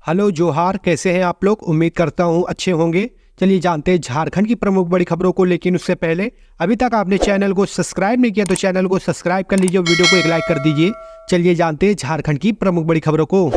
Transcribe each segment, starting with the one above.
Hello जोहार, कैसे हैं आप लोग। उम्मीद करता हूँ अच्छे होंगे। चलिए जानते हैं झारखंड की प्रमुख बड़ी खबरों को, लेकिन उससे पहले अभी तक आपने चैनल को सब्सक्राइब नहीं किया तो चैनल को सब्सक्राइब कर लीजिए, वीडियो को एक लाइक कर दीजिए। चलिए जानते हैं झारखंड की प्रमुख बड़ी खबरों को।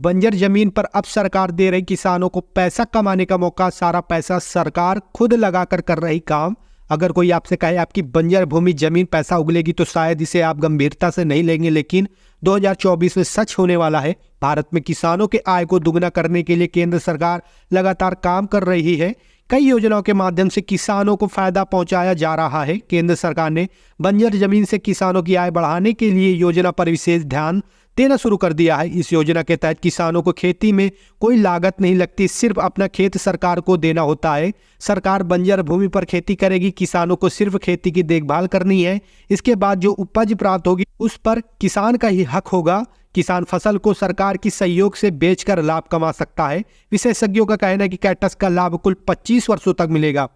बंजर जमीन पर अब सरकार दे रही किसानों को पैसा कमाने का मौका, सारा पैसा सरकार खुद लगाकर कर रही काम। अगर कोई आपसे कहे आपकी बंजर भूमि जमीन पैसा उगलेगी तो शायद इसे आप गंभीरता से नहीं लेंगे, लेकिन 2024 में सच होने वाला है। भारत में किसानों के आय को दुगना करने के लिए केंद्र सरकार लगातार काम कर रही है। कई योजनाओं के माध्यम से किसानों को फायदा पहुंचाया जा रहा है। केंद्र सरकार ने बंजर जमीन से किसानों की आय बढ़ाने के लिए योजना पर विशेष ध्यान देना शुरू कर दिया है। इस योजना के तहत किसानों को खेती में कोई लागत नहीं लगती, सिर्फ अपना खेत सरकार को देना होता है। सरकार बंजर भूमि पर खेती करेगी, किसानों को सिर्फ खेती की देखभाल करनी है। इसके बाद जो उपज प्राप्त होगी उस पर किसान का ही हक होगा। किसान फसल को सरकार की सहयोग से बेचकर लाभ कमा सकता है। विशेषज्ञों का कहना है कि कैटस का लाभ कुल 25 वर्षों तक मिलेगा।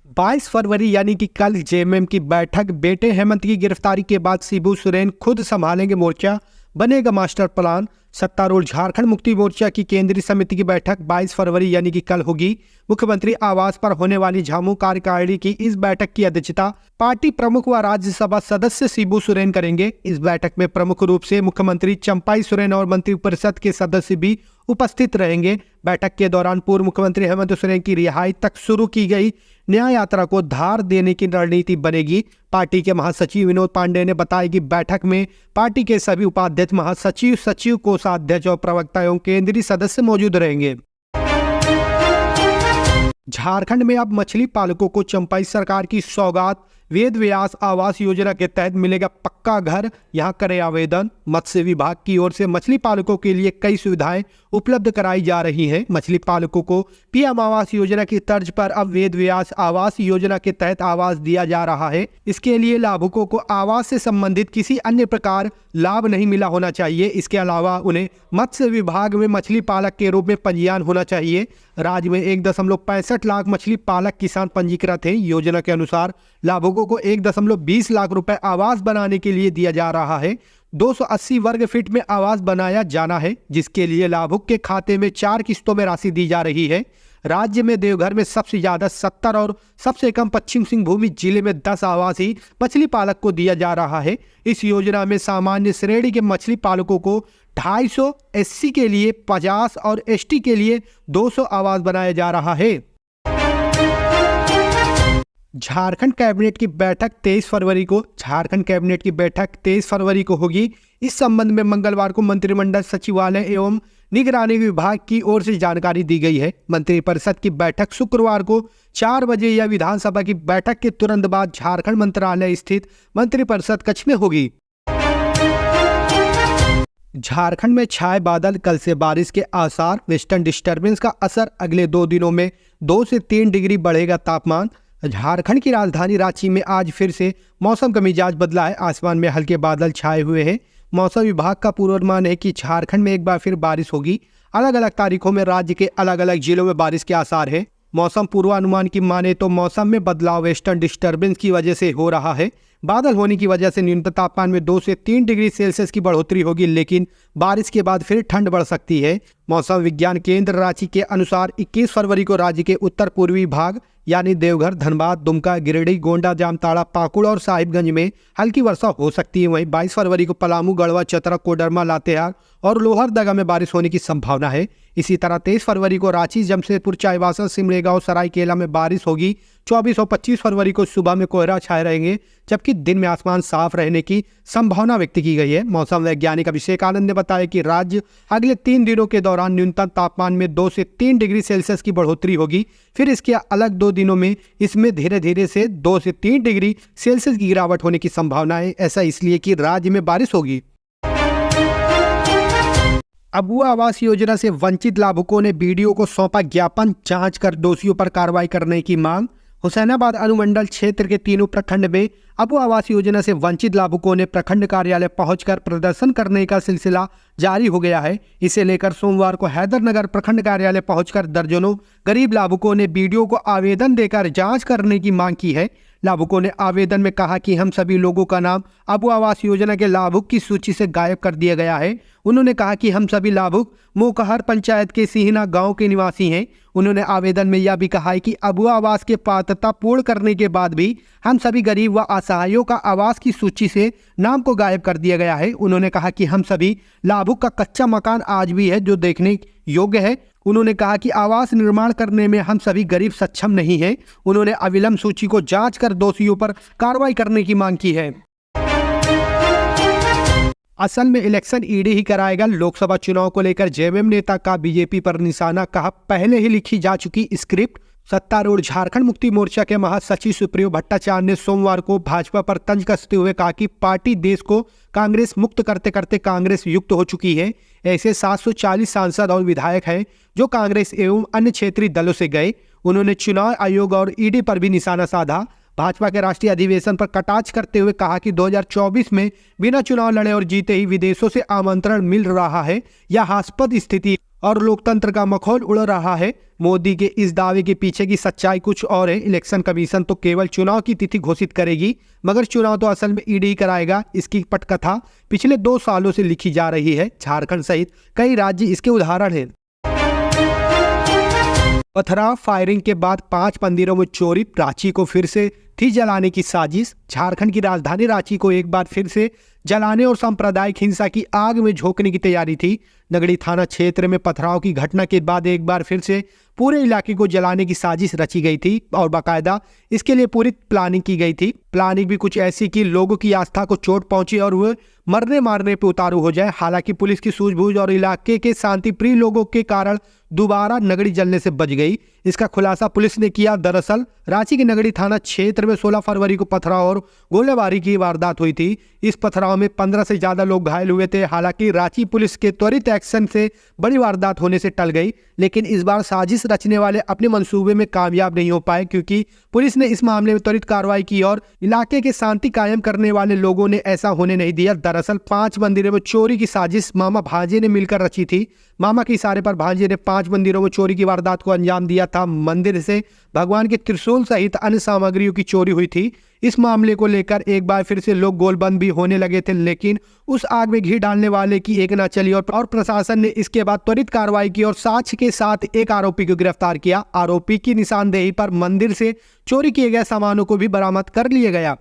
22 फरवरी यानी कि कल जेएमएम की बैठक। बेटे हेमंत की गिरफ्तारी के बाद शिबू सोरेन खुद संभालेंगे मोर्चा, बनेगा मास्टर प्लान। सत्तारूढ़ झारखंड मुक्ति मोर्चा की केंद्रीय समिति की बैठक 22 फरवरी यानी कि कल होगी। मुख्यमंत्री आवास पर होने वाली झामू कार्यकारिणी की इस बैठक की अध्यक्षता पार्टी प्रमुख व राज्यसभा सदस्य शिबू सोरेन करेंगे। इस बैठक में प्रमुख रूप से मुख्यमंत्री चंपाई सोरेन और मंत्रिपरिषद के सदस्य भी उपस्थित रहेंगे। बैठक के दौरान पूर्व मुख्यमंत्री हेमंत सोरेन की रिहाई तक शुरू की गई न्याय यात्रा को धार देने की रणनीति बनेगी। पार्टी के महासचिव विनोद पांडे ने बताया कि बैठक में पार्टी के सभी उपाध्यक्ष, महासचिव, सचिव, कोषाध्यक्ष और प्रवक्ता एवं केंद्रीय सदस्य मौजूद रहेंगे। झारखंड में अब मछली पालकों को चंपाई सरकार की सौगात वेद व्यास आवास योजना के तहत मिलेगा पक्का घर। यहां करें आवेदन। मत्स्य विभाग की ओर से मछली पालकों के लिए कई सुविधाएं उपलब्ध कराई जा रही हैं। मछली पालकों को पीएम आवास योजना की तर्ज पर अब वेद व्यास आवास योजना के तहत आवास दिया जा रहा है। इसके लिए लाभुकों को आवास से संबंधित किसी अन्य प्रकार लाभ नहीं मिला होना चाहिए। इसके अलावा उन्हें मत्स्य विभाग में मछली पालक के रूप में पंजीयन होना चाहिए। राज्य में 1.65 लाख मछली पालक किसान पंजीकृत हैं। योजना के अनुसार लाभुकों को 1.20 लाख रुपए आवास बनाने के लिए दिया जा रहा है। 280 वर्ग फीट में आवास बनाया जाना है, जिसके लिए लाभुक के खाते में 4 किस्तों में राशि दी जा रही है। राज्य में देवघर में सबसे ज्यादा 70 और सबसे कम पश्चिम सिंहभूम जिले में 10 आवास ही मछली पालक को दिया जा रहा है। इस योजना में सामान्य श्रेणी के मछली पालकों को 250, एससी के लिए 50 और एसटी के लिए 200 आवास बनाया जा रहा है। झारखंड कैबिनेट की बैठक 23 फरवरी को झारखंड कैबिनेट की बैठक 23 फरवरी को होगी। इस संबंध में मंगलवार को मंत्रिमंडल सचिवालय एवं निगरानी विभाग की ओर से जानकारी दी गई है। मंत्रिपरिषद की बैठक शुक्रवार को 4 बजे या विधानसभा की बैठक के तुरंत बाद झारखंड मंत्रालय स्थित मंत्रिपरिषद कक्ष में होगी। झारखंड में छाए बादल, कल से बारिश के आसार। वेस्टर्न डिस्टर्बेंस का असर, अगले 2 दिनों में 2 से 3 डिग्री बढ़ेगा तापमान। झारखंड की राजधानी रांची में आज फिर से मौसम का मिजाज बदला है। आसमान में हल्के बादल छाए हुए हैं। मौसम विभाग का पूर्वानुमान है कि झारखंड में एक बार फिर बारिश होगी। अलग अलग तारीखों में राज्य के अलग अलग जिलों में बारिश के आसार हैं। मौसम पूर्वानुमान की माने तो मौसम में बदलाव वेस्टर्न डिस्टर्बेंस की वजह से हो रहा है। बादल होने की वजह से न्यूनतम तापमान में 2 से 3 डिग्री सेल्सियस की बढ़ोतरी होगी, लेकिन बारिश के बाद फिर ठंड बढ़ सकती है। मौसम विज्ञान केंद्र रांची के अनुसार 21 फरवरी को राज्य के उत्तर पूर्वी भाग यानी देवघर, धनबाद, दुमका, गिरिडीह, गोंडा, जामताड़ा, पाकुड़ और साहिबगंज में हल्की वर्षा हो सकती है। वहीं 22 फरवरी को पलामू, गढ़वा, चतरा, कोडरमा, लातेहार और लोहरदगा में बारिश होने की संभावना है। इसी तरह 23 फरवरी को रांची, जमशेदपुर, चाईबासा, सिमडेगा और सरायकेला में बारिश होगी। 24 और 25 फरवरी को सुबह में कोहरा छाए रहेंगे, जबकि दिन में आसमान साफ रहने की संभावना व्यक्त की गई है। मौसम वैज्ञानिक अभिषेक आनंद ने बताया कि राज्य अगले 3 दिनों के दौरान न्यूनतम तापमान में 2 से 3 डिग्री सेल्सियस की बढ़ोतरी होगी। फिर इसके अलग 2 दिनों में इसमें धीरे धीरे से 2 से 3 डिग्री सेल्सियस की गिरावट होने की संभावना है। ऐसा इसलिए कि राज्य में बारिश होगी। अबुआ आवास योजना से वंचित लाभुकों ने बीडीओ को सौंपा ज्ञापन, जांच कर दोषियों पर कार्रवाई करने की मांग। हुसैनाबाद अनुमंडल क्षेत्र के तीनों प्रखंड में अबुआ आवास योजना से वंचित लाभुकों ने प्रखंड कार्यालय पहुंचकर प्रदर्शन करने का सिलसिला जारी हो गया है। इसे लेकर सोमवार को हैदरनगर प्रखंड कार्यालय पहुंचकर दर्जनों गरीब लाभुकों ने बीडीओ को आवेदन देकर जांच करने की मांग की है। लाभुकों ने आवेदन में कहा कि हम सभी लोगों का नाम अबू आवास योजना के लाभुक की सूची से गायब कर दिया गया है। उन्होंने कहा कि हम सभी लाभुक मोकहर पंचायत के सिहना गांव के निवासी हैं। उन्होंने आवेदन में यह भी कहा है कि अबू आवास के पात्रता पूर्ण करने के बाद भी हम सभी गरीब व असहायों का आवास की सूची से नाम को गायब कर दिया गया है। उन्होंने कहा कि हम सभी लाभुक का कच्चा मकान आज भी है जो देखने योग्य है। उन्होंने कहा कि आवास निर्माण करने में हम सभी गरीब सक्षम नहीं हैं। उन्होंने अविलंब सूची को जांच कर दोषियों पर कार्रवाई करने की मांग की है। असल में इलेक्शन ईडी ही कराएगा। लोकसभा चुनाव को लेकर जेएमएम नेता का बीजेपी पर निशाना, कहा पहले ही लिखी जा चुकी स्क्रिप्ट। सत्तारूढ़ झारखंड मुक्ति मोर्चा के महासचिव सुप्रियो भट्टाचार्य ने सोमवार को भाजपा पर तंज कसते हुए कहा कि पार्टी देश को कांग्रेस मुक्त करते करते कांग्रेस युक्त हो चुकी है। ऐसे 740 सांसद और विधायक हैं जो कांग्रेस एवं अन्य क्षेत्रीय दलों से गए। उन्होंने चुनाव आयोग और ईडी पर भी निशाना साधा। भाजपा के राष्ट्रीय अधिवेशन पर कटाक्ष करते हुए कहा कि 2024 में बिना चुनाव लड़े और जीते ही विदेशों से आमंत्रण मिल रहा है। यह हास्यास्पद स्थिति और लोकतंत्र का मखौल उड़ रहा है। मोदी के इस दावे के पीछे की सच्चाई कुछ और है। इलेक्शन कमीशन तो केवल चुनाव की तिथि घोषित करेगी, मगर चुनाव तो असल में ईडी कराएगा। इसकी पटकथा पिछले 2 सालों से लिखी जा रही है। झारखंड सहित कई राज्य इसके उदाहरण हैं। पथराव फायरिंग के बाद 5 मंदिरों में चोरी, रांची को फिर से थी जलाने की साजिश। झारखंड की राजधानी रांची को एक बार फिर से जलाने और सांप्रदायिक हिंसा की आग में झोंकने की तैयारी थी। नगड़ी थाना क्षेत्र में पथराव की घटना के बाद एक बार फिर से पूरे इलाके को जलाने की साजिश रची गई थी और बाकायदा इसके लिए पूरी प्लानिंग की गई थी। प्लानिंग भी कुछ ऐसी कि लोगों की आस्था को चोट पहुंची और वह मरने मारने पे उतारू हो जाए। हालांकि पुलिस की सूझबूझ और इलाके के शांतिप्रिय लोगों के कारण दोबारा नगड़ी जलने से बच गई। इसका खुलासा पुलिस ने किया। दरअसल रांची के नगड़ी थाना क्षेत्र में 16 फरवरी को पथराव और गोलीबारी की वारदात हुई थी। इस पथराव में 15 से ज्यादा लोग घायल हुए थे। हालांकि रांची पुलिस के त्वरित एक्शन से बड़ी वारदात होने से टल गई, लेकिन इस बार साजिश रचने वाले अपने मंसूबे में कामयाब नहीं हो पाए, क्योंकि पुलिस ने इस मामले में त्वरित कार्रवाई की और इलाके के शांति कायम करने वाले लोगों ने ऐसा होने नहीं दिया। दरअसल 5 मंदिरों में चोरी की साजिश मामा भांजे ने मिलकर रची थी। मामा के इशारे पर भांजे ने 5 मंदिरों में चोरी की वारदात को अंजाम दिया था। मंदिर से भगवान के त्रिशूल सहित अन्य सामग्रियों की चोरी हुई थी। इस मामले को लेकर एक बार फिर से लोग गोलबंद भी होने लगे थे, लेकिन उस आग में घी डालने वाले की एक ना चली और प्रशासन ने इसके बाद त्वरित कार्रवाई की और साक्ष्य के साथ एक आरोपी को गिरफ्तार किया। आरोपी की निशानदेही पर मंदिर से चोरी किए गए सामानों को भी बरामद कर लिया गया।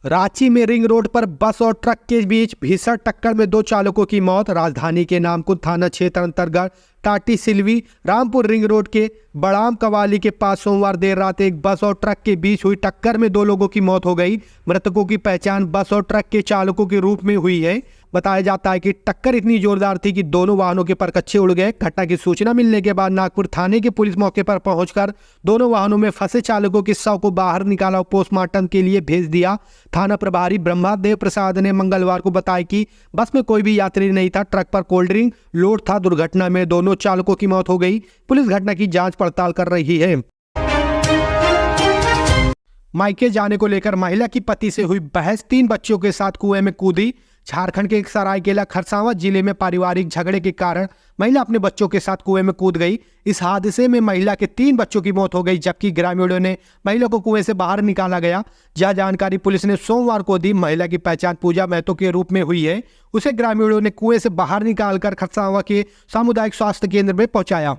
रांची में रिंग रोड पर बस और ट्रक के बीच भीषण टक्कर में 2 चालकों की मौत। राजधानी के नामकुद थाना क्षेत्र अंतर्गत टाटी सिलवी रामपुर रिंग रोड के बड़ाम कवाली के पास सोमवार देर रात एक बस और ट्रक के बीच हुई टक्कर में 2 लोगों की मौत हो गई। मृतकों की पहचान बस और ट्रक के चालकों के रूप में हुई है। बताया जाता है कि टक्कर इतनी जोरदार थी कि दोनों वाहनों के परकच्चे उड़ गए। घटना की सूचना मिलने के बाद नागपुर थाने की पुलिस मौके पर पहुंचकर दोनों वाहनों में फंसे चालकों के शव को बाहर निकाला और पोस्टमार्टम के लिए भेज दिया। थाना प्रभारी ब्रह्मादेव प्रसाद ने मंगलवार को बताया कि बस में कोई भी यात्री नहीं था। ट्रक पर कोल्ड ड्रिंक लोड था। दुर्घटना में दोनों चालकों की मौत हो गई। पुलिस घटना की जांच पड़ताल कर रही है। मायके जाने को लेकर महिला की पति से हुई बहस, 3 बच्चों के साथ कुएं में कूदी। झारखंड के सरायकेला खरसावां जिले में पारिवारिक झगड़े के कारण महिला अपने बच्चों के साथ कुएं में कूद गई। इस हादसे में महिला के 3 बच्चों की मौत हो गई, जबकि ग्रामीणों ने महिला को कुएं से बाहर निकाला गया। यह जानकारी पुलिस ने सोमवार को दी। महिला की पहचान पूजा महतो के रूप में हुई है। उसे ग्रामीणों ने कुएं से बाहर निकालकर खरसावां के सामुदायिक स्वास्थ्य केंद्र में पहुंचाया।